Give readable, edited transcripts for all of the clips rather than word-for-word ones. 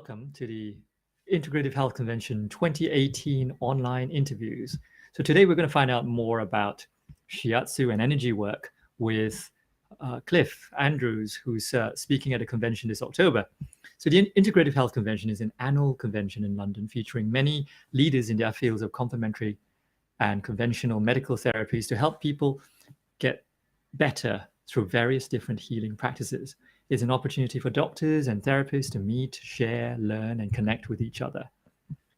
welcome to the Integrative Health Convention 2018 online interviews. So today we're going to find out more about shiatsu and energy work with Cliff Andrews, who's speaking at a convention this October. So the Integrative Health Convention is an annual convention in London featuring many leaders in their fields of complementary and conventional medical therapies to help people get better through various different healing practices. It's an opportunity for doctors and therapists to meet, share, learn, and connect with each other.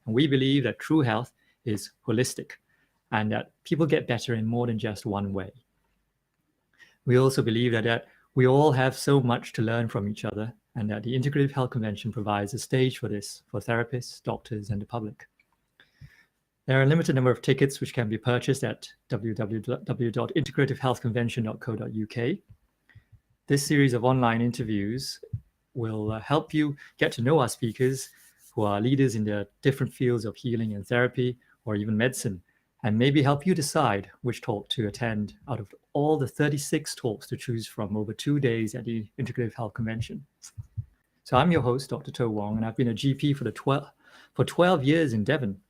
And we believe that true health is holistic and that people get better in more than just one way. We also believe that we all have so much to learn from each other, and that the Integrative Health Convention provides a stage for this for therapists, doctors, and the public. There are a limited number of tickets which can be purchased at www.integrativehealthconvention.co.uk. This series of online interviews will help you get to know our speakers who are leaders in their different fields of healing and therapy, or even medicine, and maybe help you decide which talk to attend out of all the 36 talks to choose from over 2 days at the Integrative Health Convention. So I'm your host, Dr. To Wong, and I've been a GP for 12 years in Devon.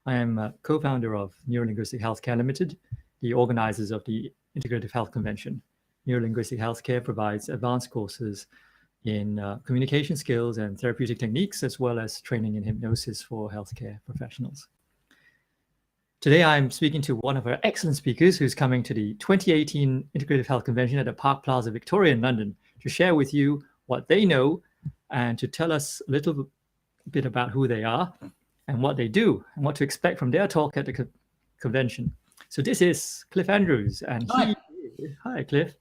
I am a co-founder of Neurolinguistic Healthcare Limited, the organizers of the Integrative Health Convention. Neurolinguistic Healthcare provides advanced courses in communication skills and therapeutic techniques, as well as training in hypnosis for healthcare professionals. Today, I'm speaking to one of our excellent speakers who's coming to the 2018 Integrative Health Convention at the Park Plaza Victoria in London to share with you what they know and to tell us a little bit about who they are and what they do and what to expect from their talk at the convention. So this is Cliff Andrews, and hi Cliff.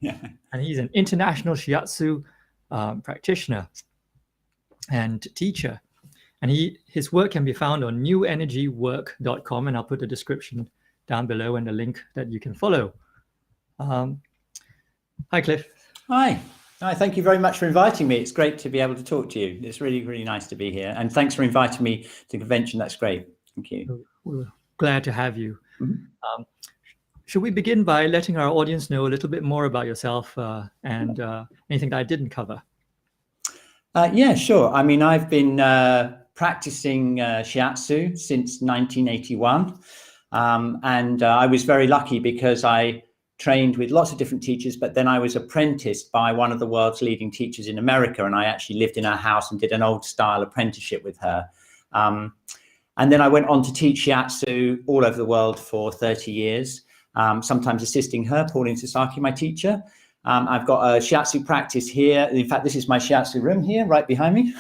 Yeah. And he's an international shiatsu practitioner and teacher. And his work can be found on newenergywork.com, and I'll put the description down below and the link that you can follow. Hi, Cliff. Hi. Thank you very much for inviting me. It's great to be able to talk to you. It's really, really nice to be here. And thanks for inviting me to the convention. That's great. Thank you. We're glad to have you. Mm-hmm. Should we begin by letting our audience know a little bit more about yourself and anything that I didn't cover? Yeah, sure. I mean, I've been practicing shiatsu since 1981. And I was very lucky because I trained with lots of different teachers, but then I was apprenticed by one of the world's leading teachers in America. And I actually lived in her house and did an old style apprenticeship with her. And then I went on to teach shiatsu all over the world for 30 years. Sometimes assisting her, Pauline Sasaki, my teacher. I've got a shiatsu practice here. In fact, this is my shiatsu room here, right behind me,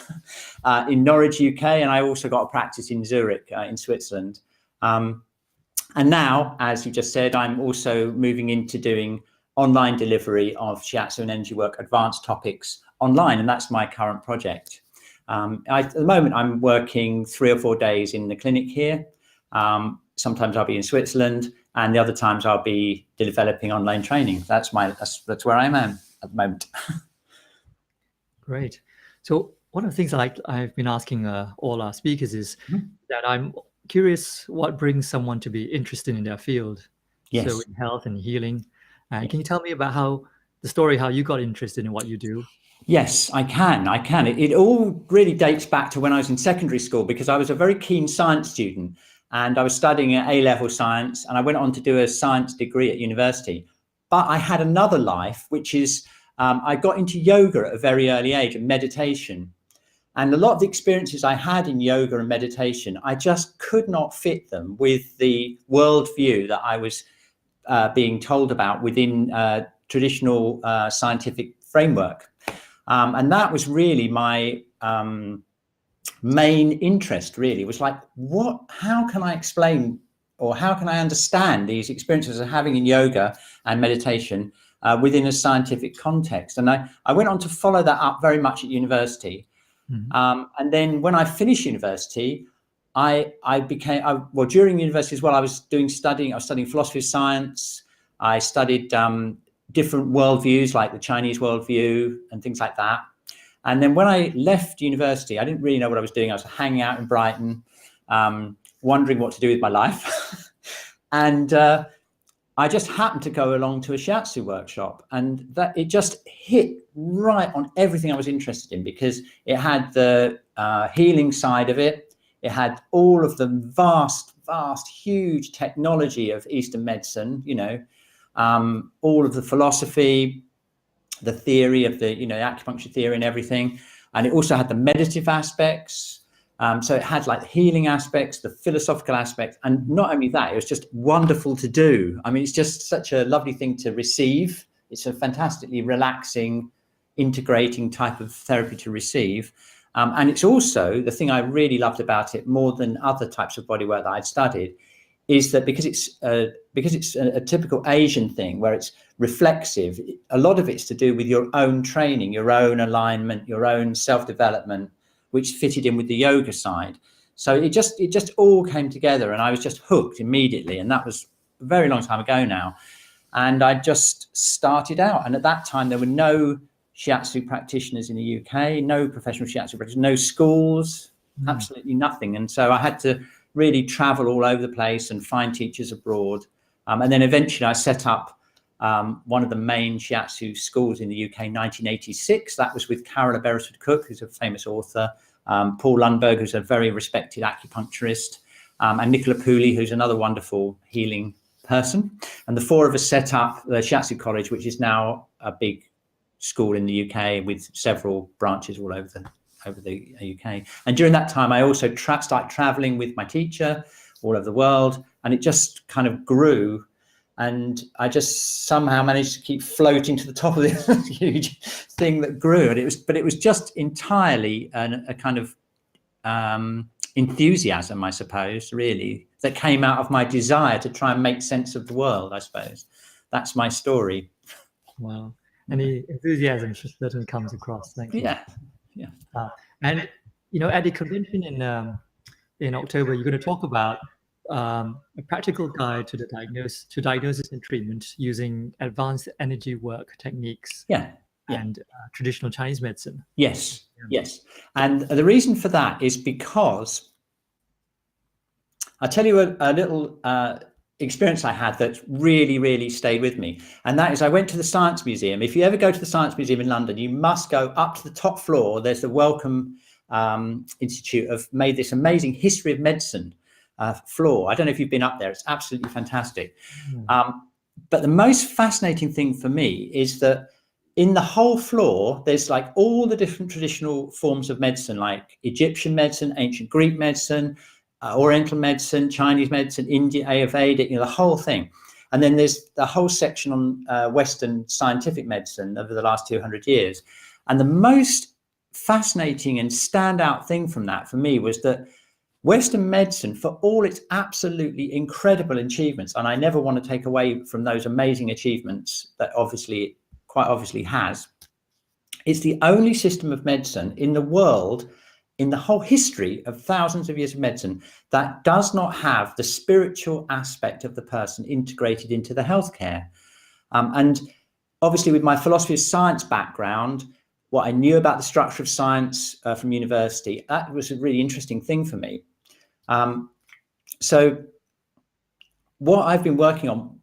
in Norwich, UK. And I also got a practice in Zurich, in Switzerland. And now, as you just said, I'm also moving into doing online delivery of shiatsu and energy work advanced topics online. And that's my current project. At the moment, I'm working 3 or 4 days in the clinic here. Sometimes I'll be in Switzerland, and the other times I'll be developing online training. That's where I am at the moment. Great. So one of the things I've been asking all our speakers is that I'm curious what brings someone to be interested in their field. Yes. So in health and healing. Can you tell me about how you got interested in what you do? Yes, I can. It all really dates back to when I was in secondary school, because I was a very keen science student. And I was studying A-level science, and I went on to do a science degree at university. But I had another life, which is I got into yoga at a very early age, and meditation. And a lot of the experiences I had in yoga and meditation, I just could not fit them with the worldview that I was being told about within traditional scientific framework. And that was really my main interest, really. It was like, how can I explain, or how can I understand these experiences I'm having in yoga and meditation within a scientific context? And I went on to follow that up very much at university. And then when I finished university, during university as well, I was studying philosophy of science. I studied different worldviews, like the Chinese worldview and things like that. And then when I left university, I didn't really know what I was doing. I was hanging out in Brighton, wondering what to do with my life. And I just happened to go along to a shiatsu workshop, and that it just hit right on everything I was interested in, because it had the healing side of it. It had all of the vast, huge technology of Eastern medicine, all of the philosophy, the theory of the, acupuncture theory and everything. And it also had the meditative aspects. So it had like the healing aspects, the philosophical aspects. And not only that, it was just wonderful to do. I mean, it's just such a lovely thing to receive. It's a fantastically relaxing, integrating type of therapy to receive. And it's also, the thing I really loved about it more than other types of bodywork that I'd studied, is that because it's a typical Asian thing where it's reflexive, a lot of it's to do with your own training, your own alignment, your own self-development, which fitted in with the yoga side. So it just all came together, and I was just hooked immediately. And that was a very long time ago now. And I just started out. And at that time, there were no shiatsu practitioners in the UK, no professional shiatsu practitioners, no schools, absolutely nothing. And so I had to really travel all over the place and find teachers abroad. And then eventually I set up one of the main shiatsu schools in the UK in 1986. That was with Carola Beresford-Cook, who's a famous author, Paul Lundberg, who's a very respected acupuncturist, and Nicola Pooley, who's another wonderful healing person. And the four of us set up the Shiatsu College, which is now a big school in the UK with several branches all over the UK. And during that time, I also started traveling with my teacher all over the world, and it just kind of grew. And I just somehow managed to keep floating to the top of this huge thing that grew. And it was just entirely a kind of enthusiasm, I suppose, really, that came out of my desire to try and make sense of the world, I suppose. That's my story. Wow. And the enthusiasm certainly comes across. Thank you. Yeah. And at the convention in October, you're going to talk about a practical guide to diagnosis and treatment using advanced energy work techniques. And traditional Chinese medicine. Yes. And the reason for that is because I'll tell you a little experience I had that really stayed with me. And that is, I went to the Science Museum. If you ever go to the Science Museum in London, you must go up to the top floor. There's the Wellcome Institute have made this amazing history of medicine floor. I don't know if you've been up there. It's absolutely fantastic. But the most fascinating thing for me is that in the whole floor, there's like all the different traditional forms of medicine, like Egyptian medicine, ancient Greek medicine, Oriental medicine, Chinese medicine, Indian, Ayurvedic, the whole thing. And then there's the whole section on Western scientific medicine over the last 200 years. And the most fascinating and standout thing from that for me was that Western medicine, for all its absolutely incredible achievements, and I never want to take away from those amazing achievements that quite obviously has, it's the only system of medicine in the world, in the whole history of thousands of years of medicine, that does not have the spiritual aspect of the person integrated into the healthcare. And obviously with my philosophy of science background, what I knew about the structure of science from university, that was a really interesting thing for me. So what I've been working on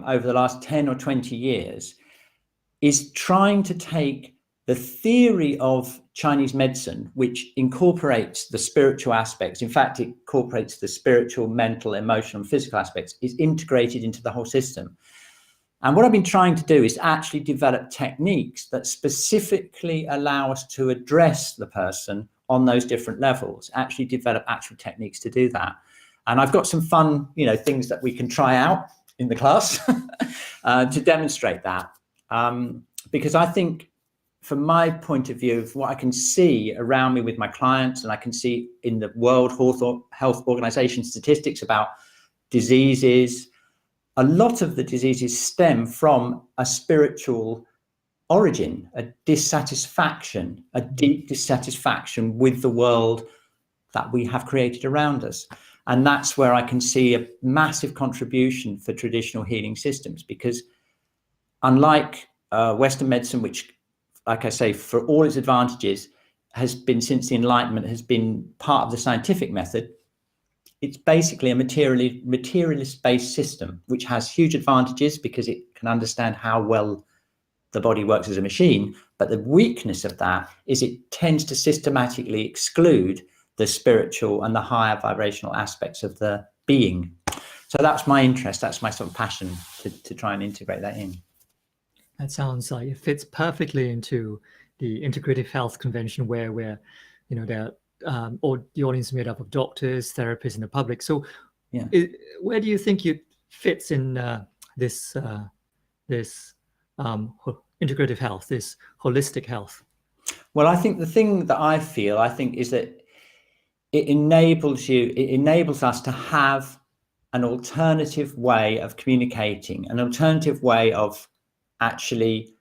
over the last 10 or 20 years is trying to take the theory of Chinese medicine, which incorporates the spiritual aspects. In fact, it incorporates the spiritual, mental, emotional, and physical aspects, is integrated into the whole system. And what I've been trying to do is actually develop techniques that specifically allow us to address the person on those different levels, actually develop actual techniques to do that. And I've got some fun, things that we can try out in the class to demonstrate that. Because I think, from my point of view, of what I can see around me with my clients, and I can see in the World Health Organization statistics about diseases, a lot of the diseases stem from a spiritual origin, a dissatisfaction, a deep dissatisfaction with the world that we have created around us. And that's where I can see a massive contribution for traditional healing systems, because unlike Western medicine, which, like I say, for all its advantages, has been, since the Enlightenment, has been part of the scientific method, it's basically a materialist-based system, which has huge advantages because it can understand how well the body works as a machine, But the weakness of that is it tends to systematically exclude the spiritual and the higher vibrational aspects of the being. So that's my interest. That's my sort of passion to try and integrate that in. That sounds like it fits perfectly into the integrative health convention where there or the audience is made up of doctors, therapists, and the public. So Yeah. Where do you think it fits in this integrative health, this holistic health? Well, I think the thing that I think is that it enables us to have an alternative way of communicating, an alternative way of actually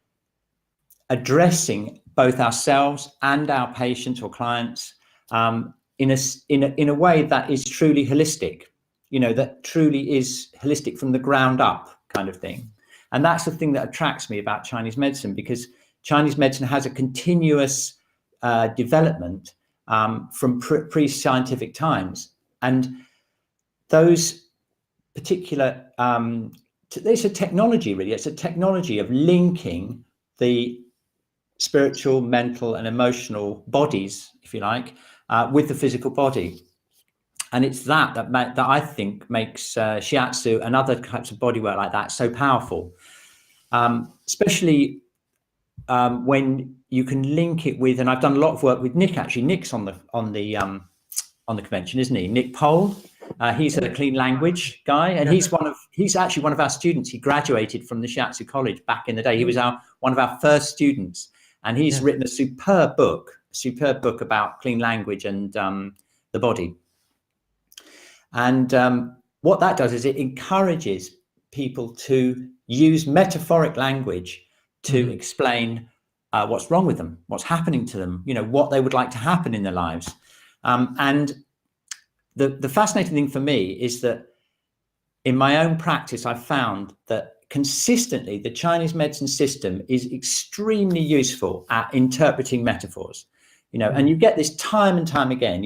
addressing both ourselves and our patients or clients in a way that is truly holistic, that truly is holistic from the ground up kind of thing. And that's the thing that attracts me about Chinese medicine, because Chinese medicine has a continuous development from pre-scientific times. And those particular, it's a technology really, it's a technology of linking the spiritual, mental and emotional bodies, if you like, with the physical body. And it's that I think makes shiatsu and other types of bodywork like that so powerful, especially when you can link it with, and I've done a lot of work with Nick, actually. Nick's on the convention, isn't he? Nick Pohl. He's a clean language guy, and he's actually one of our students. He graduated from the Shiatsu College back in the day. He was one of our first students, and he's written a superb book about clean language and the body. And what that does is it encourages people to use metaphoric language to explain what's wrong with them, what's happening to them, what they would like to happen in their lives. And the fascinating thing for me is that in my own practice, I've found that consistently the Chinese medicine system is extremely useful at interpreting metaphors. And you get this time and time again.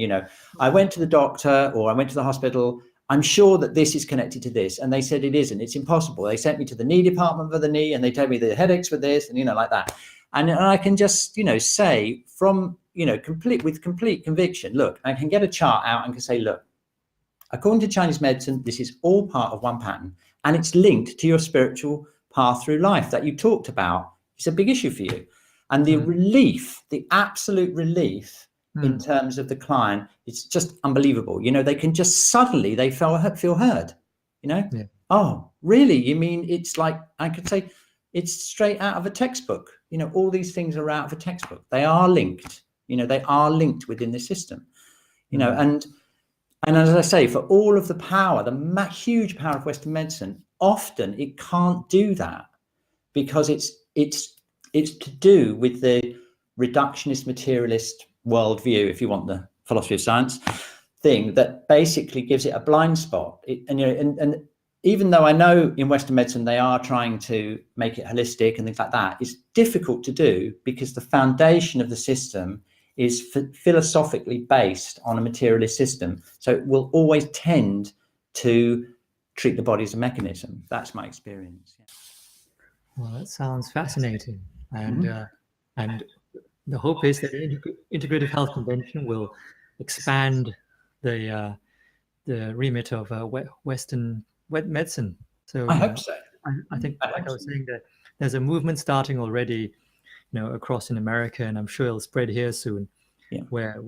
I went to the doctor or I went to the hospital. I'm sure that this is connected to this. And they said it isn't. It's impossible. They sent me to the knee department for the knee and they told me the headaches were this and, like that. And I can just, say from, with complete conviction, look, I can get a chart out and can say, look, according to Chinese medicine, this is all part of one pattern and it's linked to your spiritual path through life that you talked about. It's a big issue for you. And the relief, the absolute relief in terms of the client, it's just unbelievable. They can just suddenly, they feel heard, Oh, really? You mean it's like, I could say it's straight out of a textbook. All these things are out of a textbook. They are linked, they are linked within the system, and as I say, for all of the power, the huge power of Western medicine, often it can't do that because it's to do with the reductionist materialist worldview, if you want the philosophy of science thing, that basically gives it a blind spot. And even though I know in Western medicine they are trying to make it holistic and things like that, it's difficult to do because the foundation of the system is philosophically based on a materialist system. So it will always tend to treat the body as a mechanism. That's my experience. Well, that sounds fascinating. And the hope is that the Integrative Health Convention will expand the remit of Western medicine. So I hope so. I think, like I was saying, that there's a movement starting already, across in America, and I'm sure it'll spread here soon, where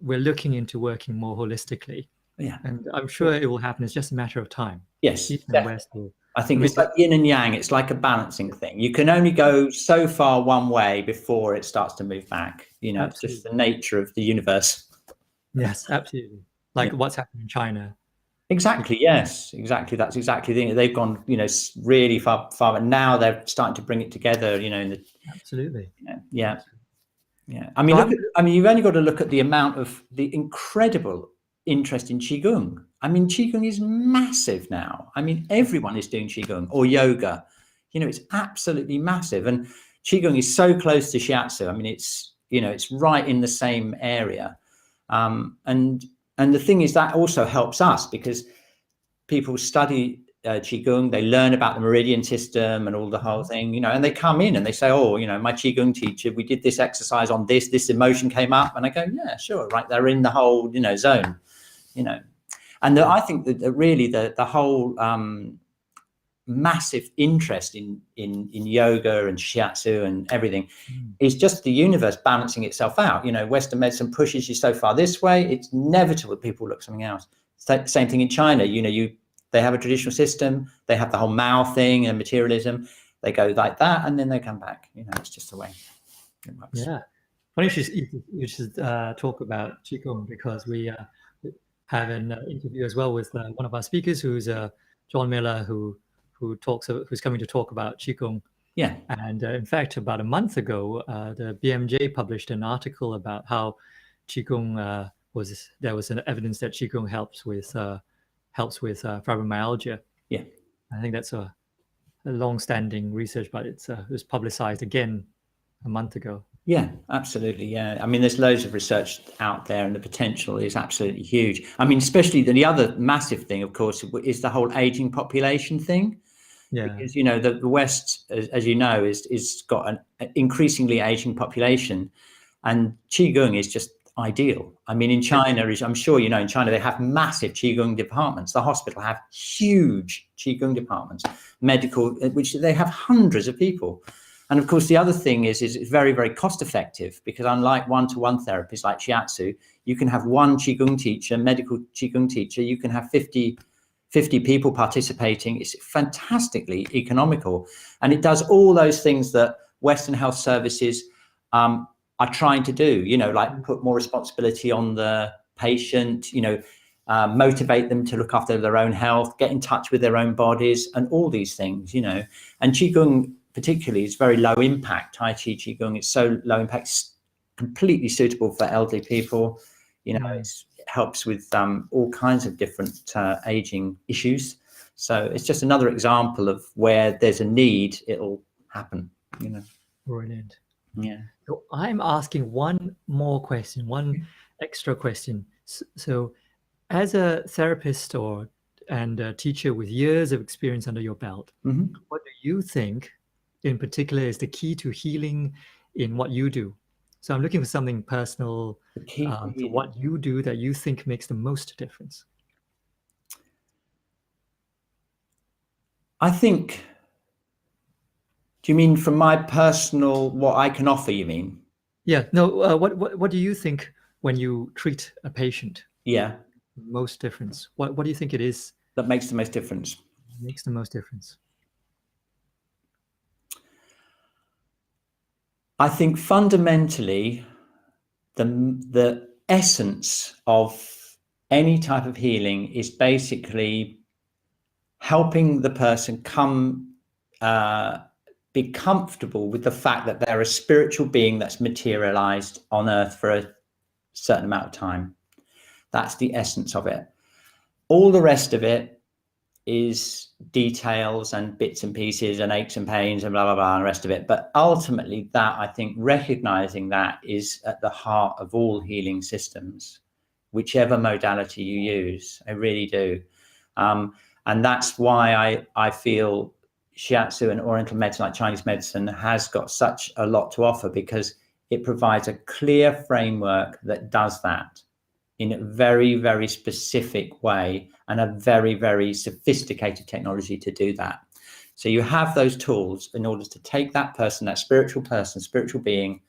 we're looking into working more holistically. Yeah, and I'm sure it will happen. It's just a matter of time. Yes, East and West will. I think it's like yin and yang. It's like a balancing thing. You can only go so far one way before it starts to move back. It's just the nature of the universe. Yes, absolutely. Like what's happening in China. Exactly. Yes, exactly. That's exactly the thing. They've gone, really far, but now they're starting to bring it together. Absolutely. Yeah. I mean, you've only got to look at the amount of the incredible interest in Qigong. I mean, Qigong is massive now. I mean, everyone is doing Qigong or yoga. It's absolutely massive. And Qigong is so close to Shiatsu. I mean, it's right in the same area. And the thing is that also helps us because people study Qigong, they learn about the meridian system and all the whole thing, you know, and they come in and they say, oh, you know, my Qigong teacher, we did this exercise on this emotion came up, and I go, yeah, sure, right, they're in the whole, you know, zone, you know. And I think that really the whole massive interest in yoga and shiatsu and everything is just the universe balancing itself out. You know, Western medicine pushes you so far this way, it's inevitable that people look something else. Same thing in China. You know, they have a traditional system, they have the whole Mao thing and materialism, they go like that and then they come back. You know, it's just the way it works. Yeah. Funny you should talk about Qigong, because we have an interview as well with one of our speakers, who's John Miller, who's coming to talk about Qigong. Yeah. And in fact, about a month ago, the BMJ published an article about how Qigong there was an evidence that Qigong helps with fibromyalgia. Yeah. I think that's a long-standing research, but it was publicized again a month ago. Yeah, absolutely. Yeah. I mean, there's loads of research out there and the potential is absolutely huge. I mean, especially the other massive thing, of course, is the whole aging population thing. Yeah. Because, you know, the West, as you know, is got an increasingly aging population, and Qigong is just ideal. I mean, in China, I'm sure you know, in China, they have massive Qigong departments. The hospital have huge Qigong departments, medical, which they have hundreds of people. And of course, the other thing is it's very, very cost effective, because unlike one-to-one therapies like shiatsu, you can have one Qigong teacher, medical Qigong teacher, you can have 50 people participating. It's fantastically economical. And it does all those things that Western health services are trying to do, you know, like put more responsibility on the patient, you know, motivate them to look after their own health, get in touch with their own bodies and all these things, you know. And Qigong particularly is very low impact. Tai Chi Qigong is so low impact, it's completely suitable for elderly people. You know, it helps with all kinds of different aging issues. So it's just another example of where there's a need, it'll happen, you know. Brilliant. Yeah. So I'm asking one more question, one extra question. So as a therapist and a teacher with years of experience under your belt, what do you think in particular is the key to healing in what you do? So I'm looking for something personal, to what you do that you think makes the most difference. I think, do you mean from my personal, what I can offer, you mean? Yeah, no, what do you think when you treat a patient? Yeah. Most difference. What do you think it is that makes the most difference? Makes the most difference. I think fundamentally, the essence of any type of healing is basically helping the person be comfortable with the fact that they're a spiritual being that's materialized on earth for a certain amount of time. That's the essence of it. All the rest of it is details and bits and pieces and aches and pains and blah, blah, blah, and the rest of it. But ultimately, that, I think, recognizing that is at the heart of all healing systems, whichever modality you use. I really do. And that's why I feel shiatsu and oriental medicine, like Chinese medicine, has got such a lot to offer, because it provides a clear framework that does that in a very, very specific way, and a very, very sophisticated technology to do that. So you have those tools in order to take that person, that spiritual person, spiritual being,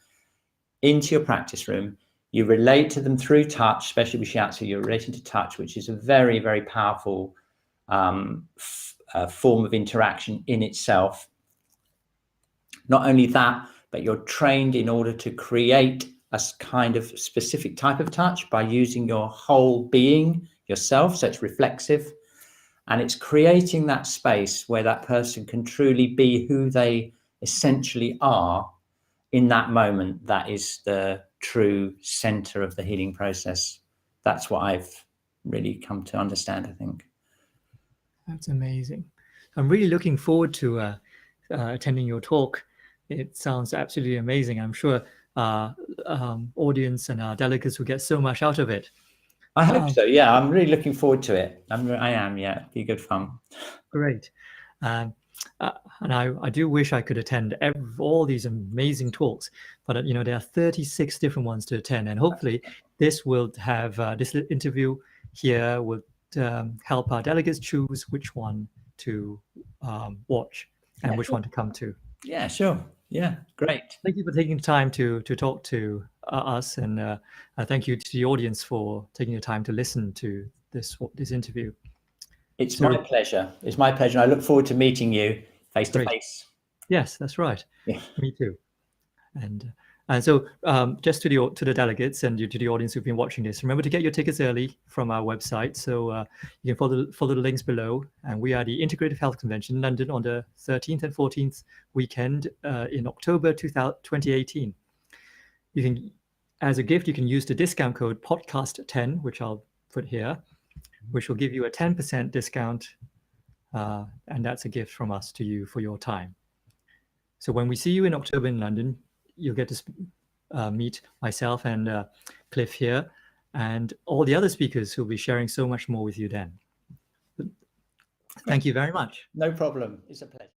into your practice room. You relate to them through touch, especially with shiatsu, you're relating to touch, which is a very, very powerful form of interaction in itself. Not only that, but you're trained in order to create a kind of specific type of touch by using your whole being, yourself. So it's reflexive, and it's creating that space where that person can truly be who they essentially are in that moment. That is the true center of the healing process. That's what I've really come to understand, I think. That's amazing. I'm really looking forward to attending your talk. It sounds absolutely amazing. I'm sure our audience and our delegates will get so much out of it. I hope so. Yeah, I'm really looking forward to it. I am. Yeah, it'll be good fun. Great. Um, and I do wish I could attend all these amazing talks, but there are 36 different ones to attend, and hopefully this will have this interview here will help our delegates choose which one to watch and which one to come to. Yeah, sure. Yeah, great. Thank you for taking the time to talk to us, and thank you to the audience for taking the time to listen to this interview. It's my pleasure. It's my pleasure. I look forward to meeting you face to face. Yes, that's right. Yeah. Me too. And so just to the delegates and to the audience who've been watching this, remember to get your tickets early from our website. So you can follow the links below. And we are the Integrative Health Convention in London on the 13th and 14th weekend in October 2018. You can, as a gift, you can use the discount code podcast10, which I'll put here, which will give you a 10% discount. And that's a gift from us to you for your time. So when we see you in October in London, you'll get to meet myself and Cliff here and all the other speakers who'll be sharing so much more with you then. Thank you very much. No problem. It's a pleasure.